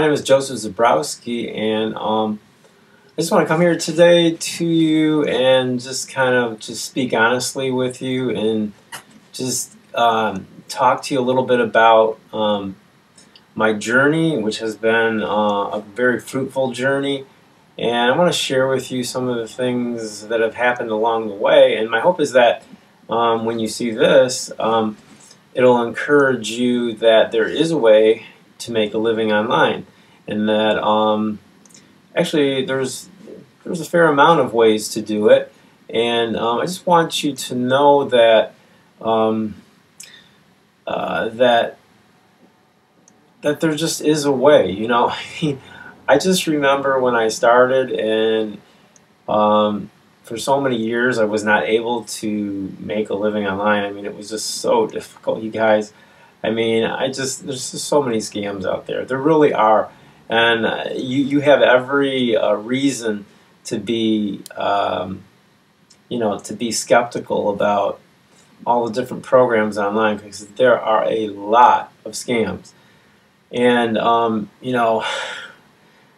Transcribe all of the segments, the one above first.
name is Joseph Zabrowski, and I just want to come here today to you and just kind of just speak honestly with you and just talk to you a little bit about my journey, which has been a very fruitful journey. And I want to share with you some of the things that have happened along the way. And my hope is that when you see this, it'll encourage you that there is a way to make a living online, and that actually there's a fair amount of ways to do it. And I just want you to know that that there just is a way. You know, I just remember when I started, and for so many years I was not able to make a living online. I mean, it was just so difficult, you guys. I mean, there's just so many scams out there. There really are. And you have every reason to be, you know, to be skeptical about all the different programs online, because there are a lot of scams. And, you know,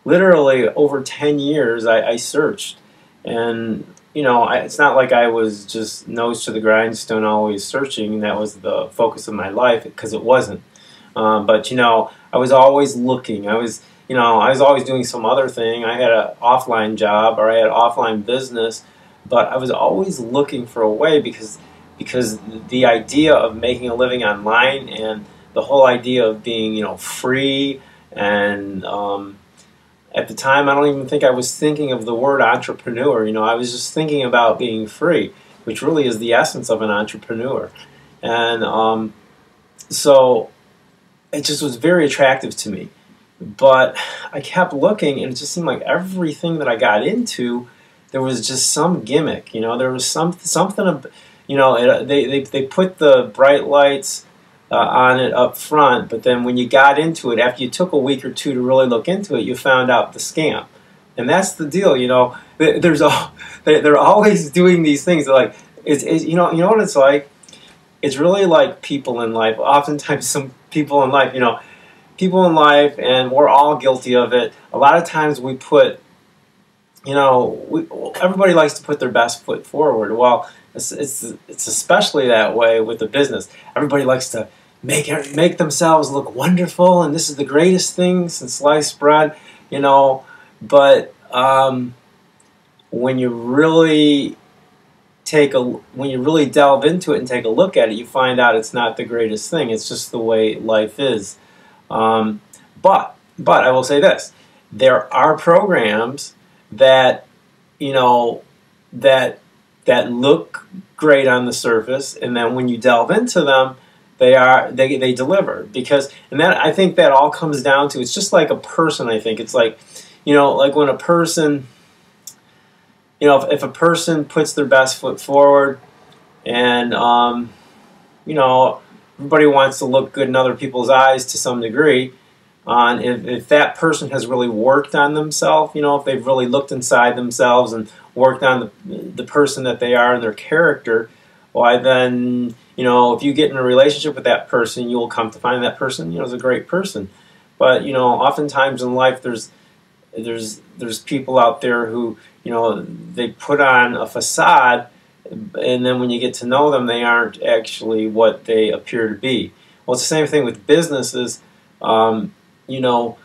literally over 10 years I searched. And, you know, it's not like I was just nose to the grindstone always searching. That was the focus of my life, because it wasn't. But, you know, I was always looking. I was always doing some other thing. I had an offline job, or I had an offline business, but I was always looking for a way, because the idea of making a living online and the whole idea of being, you know, free, and at the time, I don't even think I was thinking of the word entrepreneur. You know, I was just thinking about being free, which really is the essence of an entrepreneur. And so it just was very attractive to me. But I kept looking, and it just seemed like everything that I got into, there was just some gimmick. You know, there was something. You know, they put the bright lights on it up front, but then when you got into it, after you took a week or two to really look into it, you found out the scam. And that's the deal. You know, they're always doing these things. They're like, you know what it's like. It's really like people in life. Oftentimes, some people in life, you know. People in life, and we're all guilty of it. A lot of times we put, you know, everybody likes to put their best foot forward. Well, it's especially that way with the business. Everybody likes to make themselves look wonderful, and this is the greatest thing since sliced bread, you know. But when you really delve into it and take a look at it, you find out it's not the greatest thing. It's just the way life is. But I will say this: there are programs that, you know, that look great on the surface, and then when you delve into them, they deliver. And I think that all comes down to, it's just like a person. I think it's like, you know, like when a person, you know, if a person puts their best foot forward, and you know, everybody wants to look good in other people's eyes to some degree. If that person has really worked on themselves, you know, if they've really looked inside themselves and worked on the person that they are and their character, why then, you know, if you get in a relationship with that person, you will come to find that person, you know, is a great person. But, you know, oftentimes in life there's people out there who, you know, they put on a facade, and then when you get to know them, they aren't actually what they appear to be. Well, it's the same thing with businesses. You know,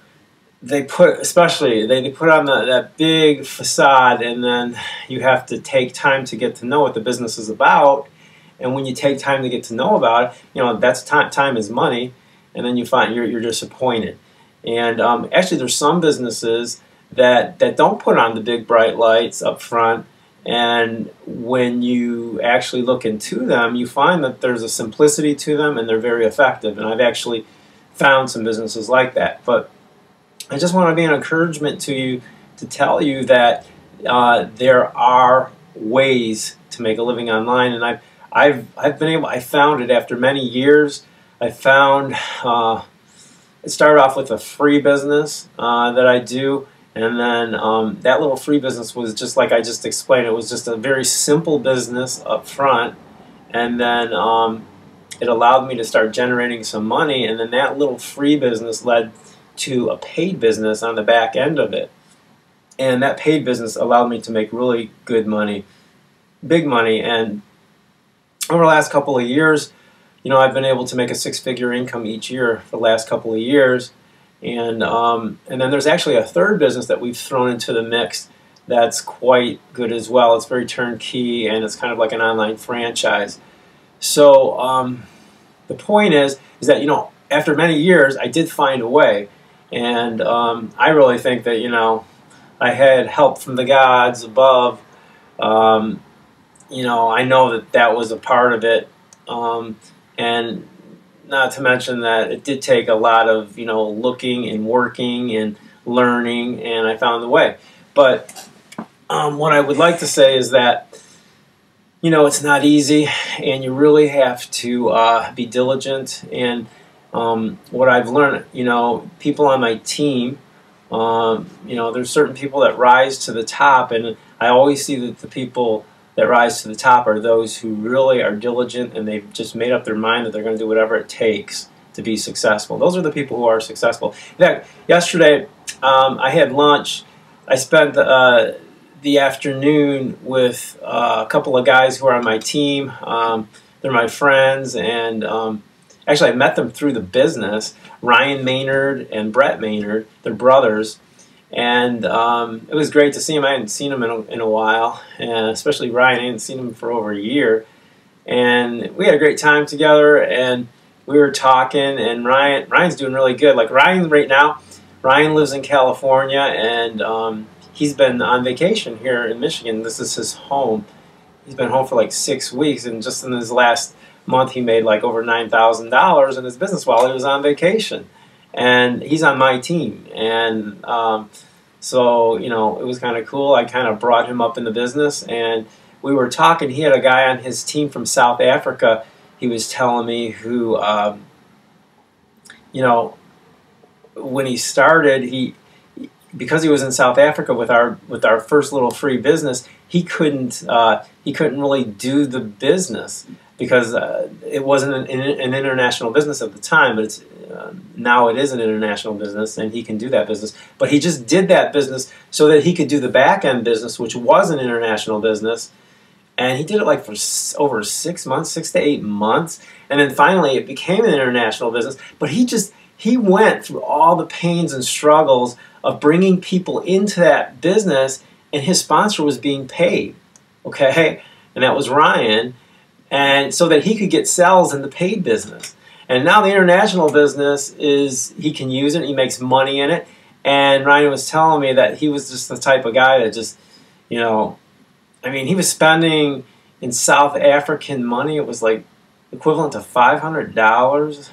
they put on that big facade, and then you have to take time to get to know what the business is about. And when you take time to get to know about it, you know, that's time is money, and then you find you're disappointed. And actually, there's some businesses that don't put on the big bright lights up front. And when you actually look into them, you find that there's a simplicity to them, and they're very effective. And I've actually found some businesses like that. But I just want to be an encouragement to you, to tell you that there are ways to make a living online. And I found it after many years. I found it started off with a free business that I do. And then that little free business was just like I just explained. It was just a very simple business up front. And then it allowed me to start generating some money. And then that little free business led to a paid business on the back end of it. And that paid business allowed me to make really good money, big money. And over the last couple of years, I've been able to make a six-figure income each year for the last couple of years. And then there's actually a third business that we've thrown into the mix that's quite good as well. It's very turnkey, and it's kind of like an online franchise. So the point is that, after many years, I did find a way. And I really think that, I had help from the gods above. I know that was a part of it. And not to mention that it did take a lot of, looking and working and learning, and I found the way. But what I would like to say is that, it's not easy, and you really have to be diligent. And what I've learned, people on my team, there's certain people that rise to the top, and I always see that the people that rise to the top are those who really are diligent, and they've just made up their mind that they're going to do whatever it takes to be successful. Those are the people who are successful. In fact, yesterday I had lunch. I spent the afternoon with a couple of guys who are on my team. They're my friends, and actually I met them through the business. Ryan Maynard and Brett Maynard, they're brothers. And it was great to see him. I hadn't seen him in a while, and especially Ryan. I hadn't seen him for over a year. And we had a great time together, and we were talking, and Ryan's doing really good. Like Ryan right now, Ryan lives in California, and he's been on vacation here in Michigan. This is his home. He's been home for like 6 weeks, and just in his last month he made like over $9,000 in his business while he was on vacation. And he's on my team, and so it was kind of cool. I kind of brought him up in the business, and we were talking. He had a guy on his team from South Africa. He was telling me who, when he started, because he was in South Africa with our first little free business, he couldn't really do the business because it wasn't an international business at the time, but now it is an international business, and he can do that business. But he just did that business so that he could do the back-end business, which was an international business, and he did it like for over 6 months, 6 to 8 months, and then finally it became an international business. But he went through all the pains and struggles of bringing people into that business, and his sponsor was being paid, okay? And that was Ryan, and so that he could get sales in the paid business. And now the international business he can use it, he makes money in it. And Ryan was telling me that he was just the type of guy that just, he was spending in South African money, it was like equivalent to $500.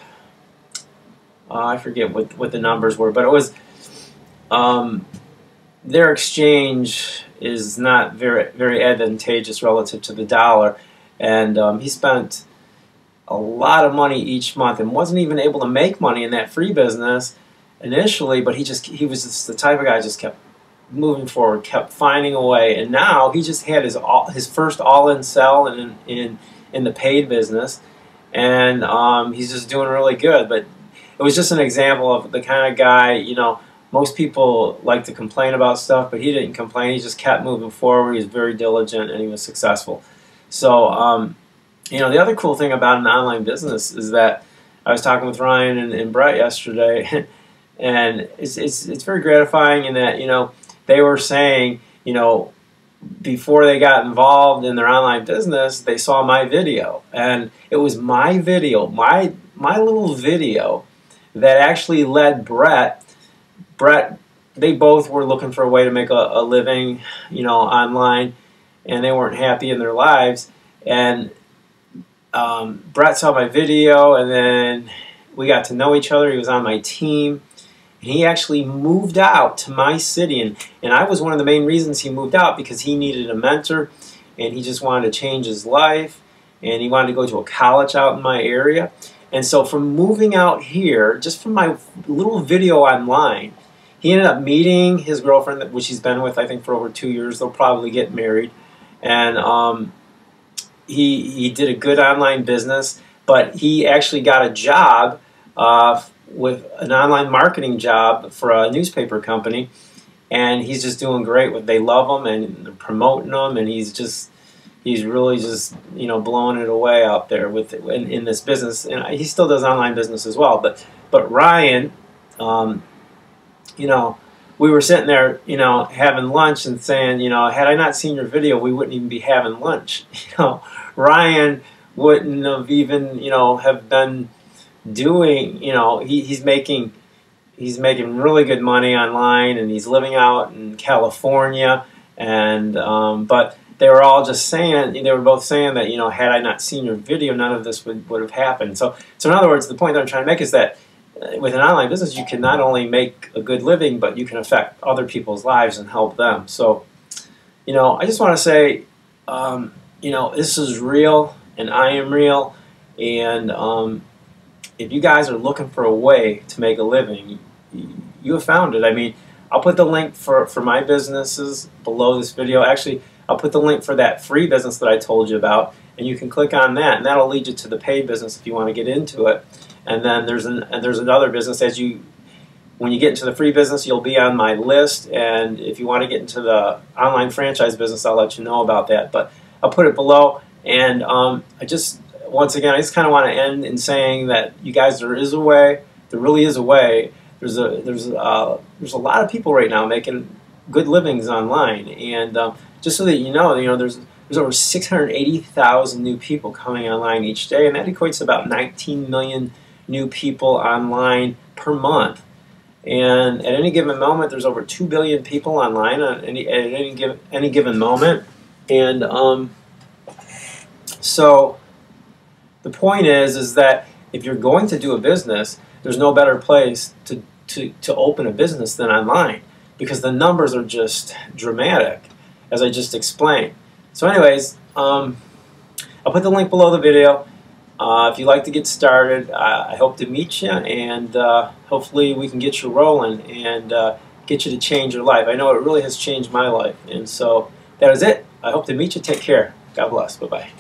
I forget what the numbers were, but it was, their exchange is not very, very advantageous relative to the dollar. And he spent a lot of money each month and wasn't even able to make money in that free business initially, but he was just the type of guy who just kept moving forward, kept finding a way, and now he just had his first all-in sell in the paid business, and he's just doing really good. But it was just an example of the kind of guy, most people like to complain about stuff, but he didn't complain. He just kept moving forward. He was very diligent, and he was successful. So the other cool thing about an online business is that I was talking with Ryan and Brett yesterday, and it's very gratifying in that, they were saying, before they got involved in their online business, they saw my video. And it was my video, my little video, that actually led Brett, they both were looking for a way to make a living, online, and they weren't happy in their lives. And Brett saw my video, and then we got to know each other. He was on my team, and he actually moved out to my city, and I was one of the main reasons he moved out, because he needed a mentor, and he just wanted to change his life, and he wanted to go to a college out in my area. And so from moving out here, just from my little video online, he ended up meeting his girlfriend, which he's been with, I think, for over 2 years. They'll probably get married. And he did a good online business, but he actually got a job with an online marketing job for a newspaper company, and he's just doing great. They love him and they're promoting him, and he's really just, you know, blowing it away out there in this business. And he still does online business as well. But Ryan, you know, we were sitting there, you know, having lunch and saying, you know, had I not seen your video, we wouldn't even be having lunch. You know, Ryan wouldn't have even, you know, have been doing, you know, he's making really good money online, and he's living out in California. And but they were all just saying, they were both saying that, you know, had I not seen your video, none of this would have happened. So in other words, the point that I'm trying to make is that with an online business, you can not only make a good living, but you can affect other people's lives and help them. So, you know, I just want to say, you know, this is real, and I am real, and if you guys are looking for a way to make a living, you have found it. I mean, I'll put the link for my businesses below this video. Actually, I'll put the link for that free business that I told you about, and you can click on that, and that'll lead you to the paid business if you want to get into it. And then there's another business. When you get into the free business, you'll be on my list, and if you want to get into the online franchise business, I'll let you know about that. But I'll put it below. And once again, I just kind of want to end in saying that, you guys, there is a way. There really is a way. There's a lot of people right now making good livings online, and just so that you know, there's over 680,000 new people coming online each day, and that equates to about 19 million new people online per month. And at any given moment, there's over 2 billion people online at any given moment. And so the point is that if you're going to do a business, there's no better place to open a business than online, because the numbers are just dramatic, as I just explained. So anyways, I'll put the link below the video. If you'd like to get started, I hope to meet you, and hopefully we can get you rolling and get you to change your life. I know it really has changed my life. And so that is it. I hope to meet you. Take care. God bless. Bye-bye.